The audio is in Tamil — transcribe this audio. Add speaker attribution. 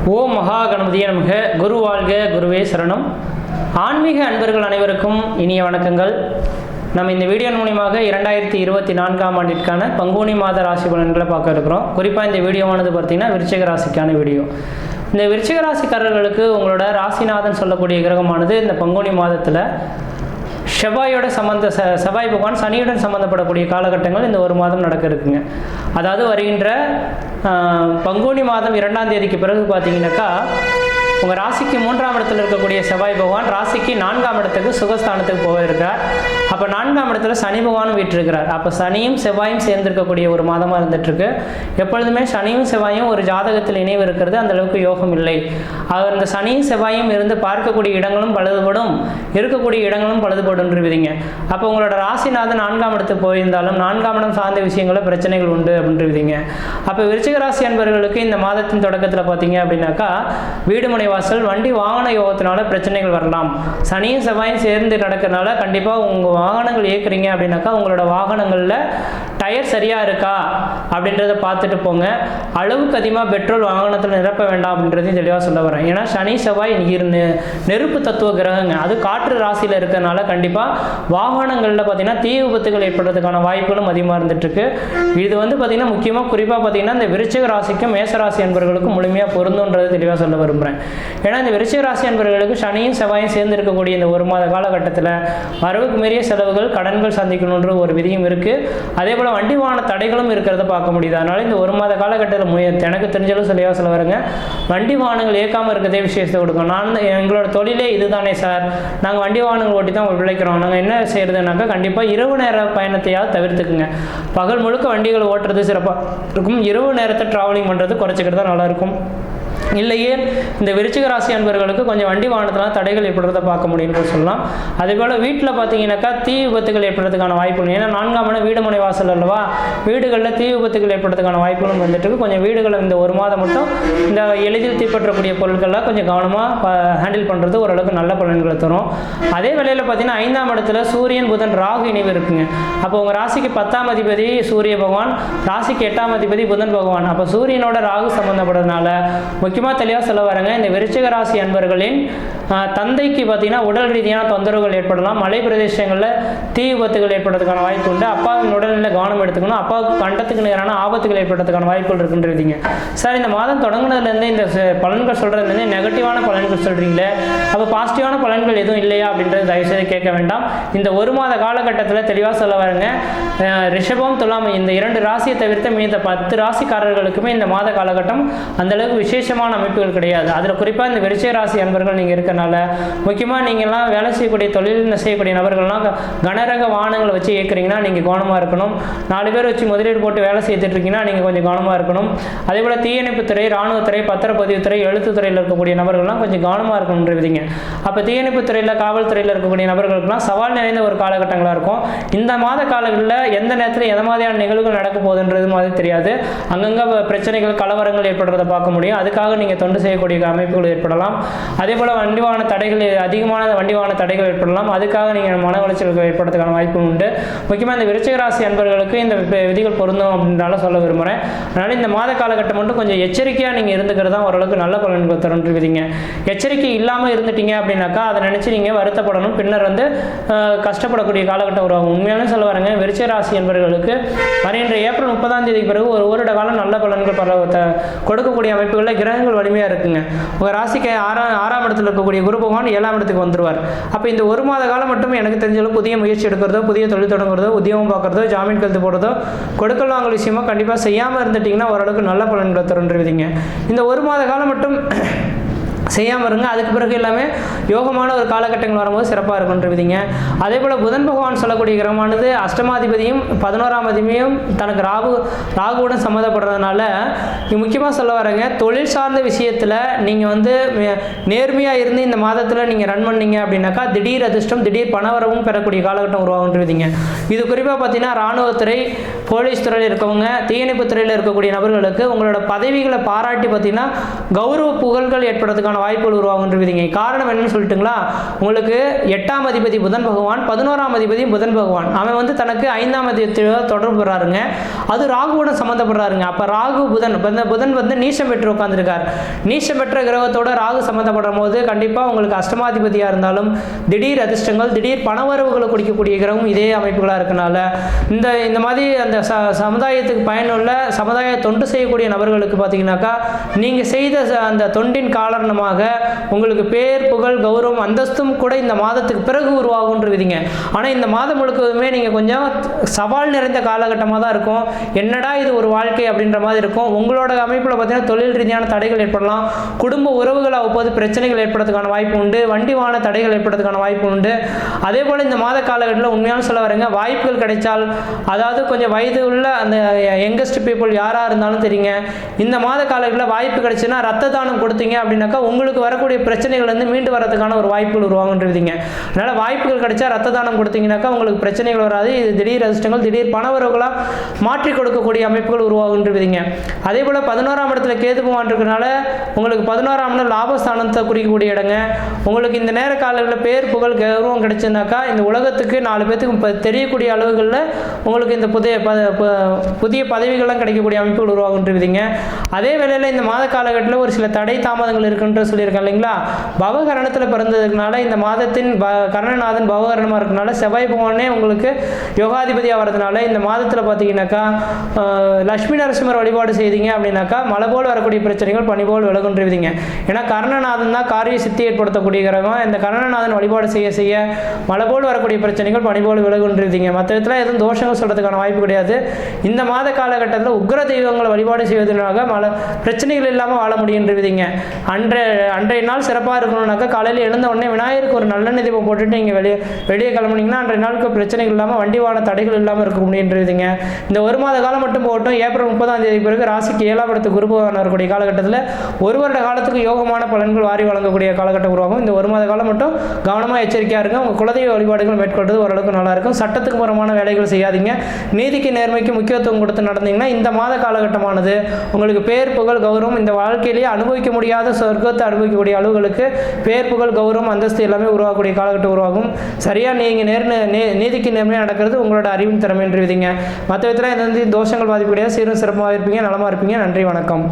Speaker 1: ஓம் மகா கணபதியே நமக. குரு வாழ்க, குருவே சரணம். ஆன்மீக அன்பர்கள் அனைவருக்கும் இனிய வணக்கங்கள். நம்ம இந்த வீடியோ மூலியமாக 2024ஆம் ஆண்டிற்கான பங்குனி மாத ராசி பலன்களை பார்க்க இருக்கிறோம். குறிப்பாக இந்த வீடியோவானது பார்த்தீங்கன்னா விருச்சிக ராசிக்கான வீடியோ. இந்த விருச்சிக ராசிக்காரர்களுக்கு உங்களோட ராசிநாதன் சொல்லக்கூடிய கிரகமானது இந்த பங்குனி மாதத்தில் செவ்வாயோட செவ்வாய் பகவான் சனியுடன் சம்மந்தப்படக்கூடிய காலகட்டங்கள் இந்த ஒரு மாதம் நடக்க இருக்குங்க. அதாவது வருகின்ற பங்குனி மாதம் 2ஆம் தேதிக்கு பிறகு பார்த்தீங்கன்னாக்கா உங்கள் ராசிக்கு 3ஆம் இடத்துல இருக்கக்கூடிய செவ்வாய் பகவான் ராசிக்கு 4ஆம் இடத்துக்கு சுகஸ்தானத்துக்கு போயிருக்கார். அப்போ 4ஆம் இடத்துல சனி பகவானும் வீற்றிருக்கிறார். அப்போ சனியும் செவ்வாயும் சேர்ந்திருக்கக்கூடிய ஒரு மாதமாக இருந்துகிட்ருக்கு. எப்பொழுதுமே சனியும் செவ்வாயும் ஒரு ஜாதகத்தில் இணைவு இருக்கிறது அந்த அளவுக்கு யோகம் இல்லை. அந்த சனியும் செவ்வாயும் இருந்து பார்க்கக்கூடிய இடங்களும் பழுதுபடும், இருக்கக்கூடிய இடங்களும் பழுதுபடுன்றீங்க. அப்போ உங்களோட ராசிநாதன் 4ஆம் இடத்துக்கு போயிருந்தாலும் 4ஆம் இடம் சார்ந்த விஷயங்களில் பிரச்சனைகள் உண்டு அப்படின்றீங்க. அப்போ விருச்சிக ராசி அன்பர்களுக்கு இந்த மாதத்தின் தொடக்கத்தில் பார்த்தீங்க அப்படின்னாக்கா வீடு வாசல் வண்டி வாகன யோகத்தினால பிரச்சனைகள் வரலாம். சனியும் செவ்வாயும் சேர்ந்து நடக்கிறதுனால கண்டிப்பாக உங்கள் வாகனங்கள் இயக்குறீங்க அப்படின்னாக்கா உங்களோட வாகனங்களில் டயர் சரியாக இருக்கா அப்படின்றத பார்த்துட்டு போங்க. அளவுக்கு அதிகமாக பெட்ரோல் வாகனத்தில் நிரப்ப வேண்டாம் அப்படின்றதையும் தெளிவாக சொல்ல வரேன். ஏன்னா சனி செவ்வாய் நெருப்பு தத்துவ கிரகங்க, அது காற்று ராசியில் இருக்கிறதுனால கண்டிப்பாக வாகனங்களில் பார்த்தீங்கன்னா தீ விபத்துகள் ஏற்படுறதுக்கான வாய்ப்புகளும் அதிகமாக இருந்துட்டுருக்கு. இது பார்த்தீங்கன்னா முக்கியமாக குறிப்பாக பார்த்தீங்கன்னா இந்த விருச்சிக ராசிக்கும் மேசராசி அன்பர்களுக்கும் முழுமையாக பொருந்துன்றது தெளிவாக சொல்ல விரும்புகிறேன். ஏன்னா இந்த விருச்சிக ராசி அன்பர்களுக்கு சனியும் செவ்வாயும் சேர்ந்து இருக்கக்கூடிய இந்த ஒரு மாத காலகட்டத்தில் வரவுக்கு மீறிய செலவுகள், கடன்கள் சந்திக்கணுன்ற ஒரு விதியும் இருக்குது. அதே போல் வண்டி வாகன தடைகளும் இருக்கிறத பார்க்க முடியுது. அதனால இந்த ஒரு மாத காலகட்டத்தில் எனக்கு தெரிஞ்சாலும் சொல்லியாக சொல்ல வருங்க, வண்டி வாகனங்கள் இயக்காமல் இருக்கிறதே விஷயத்தை கொடுக்கும். எங்களோட தொழிலே இதுதானே சார், நாங்கள் வண்டி வாகனங்கள் ஓட்டி தான் உழைக்கிறோம், நாங்கள் என்ன செய்யறதுனாக்கா கண்டிப்பாக இரவு நேர பயணத்தையாவது தவிர்த்துக்குங்க. பகல் முழுக்க வண்டிகளை ஓட்டுறது சிறப்பாக இருக்கும், இரவு நேரத்தை டிராவலிங் பண்ணுறது குறைச்சிக்கிறது தான் நல்லாயிருக்கும். இல்லையே இந்த விருச்சிக ராசி அன்பர்களுக்கு கொஞ்சம் வண்டி வாகனத்தினால தடைகள் ஏற்படுறதை பார்க்க முடியும்னு சொல்லலாம். அதே போல் வீட்டில் பார்த்தீங்கன்னாக்கா தீ விபத்துகள் ஏற்படுறதுக்கான வாய்ப்புகள், ஏன்னா 4ஆம் இடம் வீடு முனை வாசல் அல்லவா, வீடுகளில் தீ விபத்துகள் ஏற்படுறதுக்கான வாய்ப்புகளும் வந்துட்டு கொஞ்சம் வீடுகளை இந்த ஒரு மாதம் மட்டும் இந்த எளிதில் தீப்பற்றக்கூடிய பொருட்கள்லாம் கொஞ்சம் கவனமாக ஹேண்டில் பண்ணுறது ஓரளவுக்கு நல்ல பலன்களை தரும். அதே வேளையில் பார்த்தீங்கன்னா 5ஆம் இடத்துல சூரியன் புதன் ராகு இணைவு இருக்குங்க. அப்போ உங்கள் ராசிக்கு 10ஆம் அதிபதி சூரிய பகவான், ராசிக்கு 8ஆம் அதிபதி புதன் பகவான். அப்போ சூரியனோட ராகு சம்பந்தப்படுறதுனால முக்கியமாக தெளிவாக சொல்ல வரங்க, இந்த விருச்சிக ராசி அன்பர்களின் தந்தைக்கு பார்த்தீங்கன்னா உடல் ரீதியான தொந்தரவுகள் ஏற்படலாம். மலை பிரதேசங்களில் தீ விபத்துகள் ஏற்படுறதுக்கான வாய்ப்பு உண்டு. அப்பாவின் உடல்நிலை கவனம் எடுத்துக்கணும். அப்பாவுக்கு கண்டத்துக்கு நேரான ஆபத்துகள் ஏற்படுறதுக்கான வாய்ப்புகள் இருக்குன்றீங்க. சார் இந்த மாதம் தொடங்குனதுலேருந்து இந்த பலன்கள் சொல்கிறதுலேருந்து நெகட்டிவான பலன்கள் சொல்கிறீங்களே, அப்போ பாசிட்டிவான பலன்கள் எதுவும் இல்லையா அப்படின்றது தயவுசெய்து கேட்க வேண்டாம். இந்த ஒரு மாத காலகட்டத்தில் தெளிவாக சொல்ல வரங்க, ரிஷபம் துலாம் இந்த 2 ராசியை தவிர்த்து மீத 10 ராசிக்காரர்களுக்குமே இந்த மாத காலகட்டம் அந்தளவுக்கு விசேஷமான அமைப்புகள் கிடையாது. அதில் குறிப்பாக இந்த விருச்சிக ராசி அன்பர்கள் நீங்கள் இருக்கனால முக்கியமாக நீங்கள்லாம் வேலை செய்யக்கூடிய தொழில் செய்யக்கூடிய நபர்கள்லாம் கனரக வாகனங்களை வச்சு இயக்குறீங்கன்னா நீங்கள் கவனமாக இருக்கணும். 4 பேர் வச்சு முதலீடு போட்டு வேலை செய்துட்டு இருக்கீங்கன்னா நீங்கள் கொஞ்சம் கவனமாக இருக்கணும். அதே போல் தீயணைப்புத்துறை, இராணுவத்துறை, பத்திரப்பதிவுத்துறை, எழுத்துத்துறையில் இருக்கக்கூடிய நபர்கள்லாம் கொஞ்சம் கவனமாக இருக்கணுன்றீங்க. அப்போ தீயணைப்புத்துறையில், காவல்துறையில் இருக்கக்கூடிய நபர்களுக்கெல்லாம் சவால் நிறைந்த ஒரு காலகட்டங்களாக இருக்கும். இந்த மாத காலங்களில் எந்த நேரத்தில் எந்த மாதிரியான நிகழ்வுகள் நடக்க போகுதுன்றது மாதிரி தெரியாது. அங்கங்கே பிரச்சனைகள், கலவரங்கள் ஏற்படுறதை பார்க்க முடியும். அதுக்காக நீங்கள் தொண்டு செய்யக்கூடிய அமைப்புகள் ஏற்படலாம். அதே போல் வண்டி வாகன தடைகள், அதிகமான வண்டி வாகன தடைகள் ஏற்படலாம். அதுக்காக நீங்கள் மன உளைச்சல்கள் ஏற்படுறதுக்கான வாய்ப்பு உண்டு. முக்கியமாக இந்த விருச்சிக ராசி அன்பர்களுக்கு இந்த விதிகள் பொருந்தும் அப்படின்னால சொல்ல விரும்புகிறேன். அதனால் இந்த மாத காலகட்டம் மட்டும் கொஞ்சம் எச்சரிக்கையாக நீங்கள் இருந்துக்கிறது தான் ஓரளவுக்கு நல்ல பலன்கள் தருன்றீங்க. எச்சரிக்கை இல்லாமல் இருந்துட்டீங்க அப்படின்னாக்கா அதை நினச்சி நீங்கள் வருத்தப்படணும், பின்னர் கஷ்டப்படக்கூடிய காலகட்டம் உருவாகும். உண்மையாலே சொல்ல வரேங்க, விருச்சிக ராசி அன்பர்களுக்கு வருகின்ற ஏப்ரல் 30ஆம் தேதிக்கு பிறகு ஒரு வருட காலம் நல்ல பலன்கள் கொடுக்கக்கூடிய அமைப்புகளில் கிரகங்கள் வலிமையாக இருக்குங்க. உங்கள் ராசிக்கு 6ஆம் இடத்துல இருக்கக்கூடிய குரு பகவான் 7ஆம் இடத்துக்கு வந்துருவார். அப்போ இந்த ஒரு மாத காலம் மட்டும் எனக்கு தெரிஞ்சாலும் புதிய முயற்சி எடுக்கிறதோ, புதிய தொழில் தொடங்குறதோ, உத்தியோகம் பார்க்குறதோ, ஜாமீன் கழுத்து போடுறதோ, கொடுக்கல் வாங்கல் விஷயமா கண்டிப்பாக செய்யாமல் இருந்துட்டிங்கன்னா ஓரளவுக்கு நல்ல பலன்களை தருன்றீங்க. இந்த ஒரு மாத காலம் மட்டும் செய்யாமல் இருங்க. அதுக்கு பிறகு எல்லாமே யோகமான ஒரு காலகட்டங்கள் வரும்போது சிறப்பாக இருக்குன்றீங்க. அதே போல் புதன் பகவான் சொல்லக்கூடிய கிரகமானது அஷ்டமாதிபதியும் 11ஆம் அதிபதியும் தனக்கு ராகுவுடன் சம்மந்தப்படுறதுனால முக்கியமாக சொல்ல வரேங்க, தொழில் சார்ந்த விஷயத்தில் நீங்கள் நேர்மையாக இருந்து இந்த மாதத்தில் நீங்கள் ரன் பண்ணீங்க அப்படின்னாக்கா திடீர் அதிர்ஷ்டம், திடீர் பணவரவும் பெறக்கூடிய காலகட்டம் உருவாகுன்றீங்க. இது குறிப்பாக பார்த்தீங்கன்னா இராணுவத்துறை, போலீஸ் துறையில் இருக்கவங்க, தீயணைப்பு துறையில் இருக்கக்கூடிய நபர்களுக்கு உங்களோட பதவிகளை பாராட்டி பார்த்தீங்கன்னா கௌரவ புகழ்கள் ஏற்படுறதுக்கான வாய்ப்புகள் உருவாகுன்றீங்க. காரணம் என்னன்னு சொல்லிட்டுங்களா, உங்களுக்கு 8ஆம் அதிபதி புதன் பகவான், 11ஆம் அதிபதி புதன் பகவான், அவன் வந்து தனக்கு 5ஆம் அதிபதியோட தொடர்பு பெறாருங்க. அது ராகுவோட சம்மந்தப்படுறாருங்க. அப்போ ராகு புதன் வந்து நீச்சம் பெற்று உட்காந்துருக்கார். நீச்சம் பெற்ற கிரகத்தோட ராகு சம்மந்தப்படும் போது கண்டிப்பாக உங்களுக்கு அஷ்டமாதிபதியாக இருந்தாலும் திடீர் அதிர்ஷ்டங்கள், திடீர் பணவரவுகளை குடிக்கக்கூடிய கிரகம் இதே அமைப்புகளாக இருக்கனால இந்த மாதிரி அந்த சமுதாயத்துக்கு பயனுள்ள சமுதாய தொண்டு செய்யக்கூடிய நபர்களுக்கு பார்த்தீங்கன்னாக்கா, நீங்கள் செய்த அந்த தொண்டின் காரணமாக உங்களுக்கு பேர், புகழ், கௌரவம், அந்தஸ்தும் கூட இந்த மாதத்துக்கு பிறகு உருவாகுன்றீங்க. ஆனால் இந்த மாதம் முழுக்கவுமே நீங்கள் கொஞ்சம் சவால் நிறைந்த காலகட்டமாக தான் இருக்கும். என்னடா இது ஒரு வாழ்க்கை அப்படின்ற மாதிரி இருக்கும். உங்களோட அமைப்பில் பார்த்தீங்கன்னா தொழில் ரீதியான தடைகள் ஏற்படலாம். குடும்ப உறவுகள் அவ்வப்போது பிரச்சனைகள் ஏற்படுறதுக்கான வாய்ப்பு உண்டு. வண்டி வாகன தடைகள் ஏற்படுறதுக்கான வாய்ப்பு உண்டு. அதே போல் இந்த மாத காலகட்டத்தில் உண்மையான சொல்ல வரங்க, வாய்ப்புகள் கிடைச்சால், அதாவது கொஞ்சம் வயது உள்ள அந்த யங்கஸ்ட் பீப்புள் யாராக இருந்தாலும் தெரியுங்க, இந்த மாத காலகட்டத்தில் வாய்ப்பு கிடைச்சுன்னா ரத்த தானம் கொடுத்தீங்க அப்படின்னாக்கா உங்களுக்கு வரக்கூடிய பிரச்சனைகள் வந்து மீண்டு வரதுக்கான ஒரு வாய்ப்புகள் உருவாகுன்றீங்க. அதனால் வாய்ப்புகள் கிடைச்சா ரத்த தானம் கொடுத்தீங்கன்னாக்கா உங்களுக்கு பிரச்சனைகள் வராது. இது திடீர் அதிர்ஷ்டங்கள், திடீர் பணவரவுகளாக மாற்றி கொடுக்கக்கூடிய அமைப்புகள் உருவாகுன்றீங்க. அதே போல் 11ஆம் இடத்துல கேது பகவான் இருக்கிறனால உங்களுக்கு 11ஆம் இடம் லாபஸ்தானத்தை குறிக்கக்கூடிய இடங்க. உங்களுக்கு இந்த நேர காலங்களில் பேர், புகழ், கௌரவம் கிடைச்சுனாக்கா இந்த உலகத்துக்கு 4 பேத்துக்கு தெரியக்கூடிய அளவுகளில் உங்களுக்கு இந்த புதிய பதவிகள்லாம் கிடைக்கக்கூடிய அமைப்புகள் உருவாகுன்றீங்க. அதே வேளையில் இந்த மாத காலகட்டத்தில் ஒரு சில தடை தாமதங்கள் இருக்குன்ற சொல்லியிருக்கேன் இல்லைங்களா. பவகரணத்தில் பிறந்ததுனால இந்த மாதத்தின் கர்ணநாதன் பவகரணமாக இருக்கிறனால செவ்வாய் பகவானே உங்களுக்கு யோகாதிபதியாக வரதுனால இந்த மாதத்தில் பார்த்தீங்கன்னாக்கா லட்சுமி நரசிம்மர் வழிபாடு செய்தீங்க அப்படின்னாக்கா மழை போல் வரக்கூடிய பிரச்சனைகள் பனி போல் விலகுன்றீங்க. ஏன்னா கர்ணநாதன் தான் காரிய சித்தி ஏற்படுத்தக்கூடிய கிரகம். இந்த கர்ணநாதன் வழிபாடு செய்ய செய்ய மழை போல் வரக்கூடிய பிரச்சனைகள் பனி போல் விலகுன்றீங்க. மற்ற இடத்துல எதுவும் தோஷங்கள் சொல்றதுக்கான வாய்ப்பு கிடையாது. இந்த மாத காலகட்டத்தில் உக்ர தெய்வங்களை வழிபாடு செய்வதனாக பிரச்சனைகள் இல்லாமல் வாழ முடியுன்றீங்க. அன்றைய நாள் சிறப்பாக இருக்கணும்னாக்கா காலையில் எழுந்த உடனே விநாயகருக்கு ஒரு நல்லெண்ணெய் தீபம் போட்டுட்டு நீங்கள் வெளியே கிளம்புனீங்கன்னா அன்றைய நாளுக்கு பிரச்சனைகள் இல்லாமல், வண்டி வாகன தடைகள் இல்லாமல் இருக்க முடியுன்றீங்க. இந்த ஒரு மாத காலம் மட்டும் போகட்டும். ஏப்ரல் 30ஆம் தேதி பிறகு ராசிக்கு 7ஆம் இடத்துக்கு குரு பகவான் வரக்கூடிய காலகட்டத்தில் ஒரு வருட காலத்துக்கு யோகமான பலன்கள் வாரி வழங்கக்கூடிய காலகட்டம் உருவாகும். இந்த ஒரு மாத காலம் மட்டும் கவனமாக எச்சரிக்கையாக இருங்க. உங்கள் குலதெய்வ வழிபாடுகள் மேற்கொள்வது ஓரளவுக்கு நல்லா இருக்கும். சட்டத்துக்கு புறமான வேலைகள் செய்யாதீங்க. நீதிக்கு நேர்மைக்கு முக்கியத்துவம் கொடுத்து நடந்தீங்கன்னா இந்த மாத காலகட்டமானது உங்களுக்கு பேர், புகழ், கௌரவம், இந்த வாழ்க்கையிலேயே அனுபவிக்க முடியாத சொர்க்கத்தை அனுபவிக்கக்கூடிய அளவுகளுக்கு பேர், புகழ், கௌரவம், அந்தஸ்து எல்லாமே உருவாகக்கூடிய காலகட்டம் உருவாகும். சரியாக நீங்கள் நீதிக்கு நேர்மையாக நடக்கிறது உங்களோட அறிவின் திறமைன்றீங்க. மற்ற விதத்தில் எந்த தோஷங்கள் பாதிப்பு கிடையாது. சீரும் சிறப்பாக இருப்பீங்க, நலமாக இருப்பீங்க. நன்றி, வணக்கம்.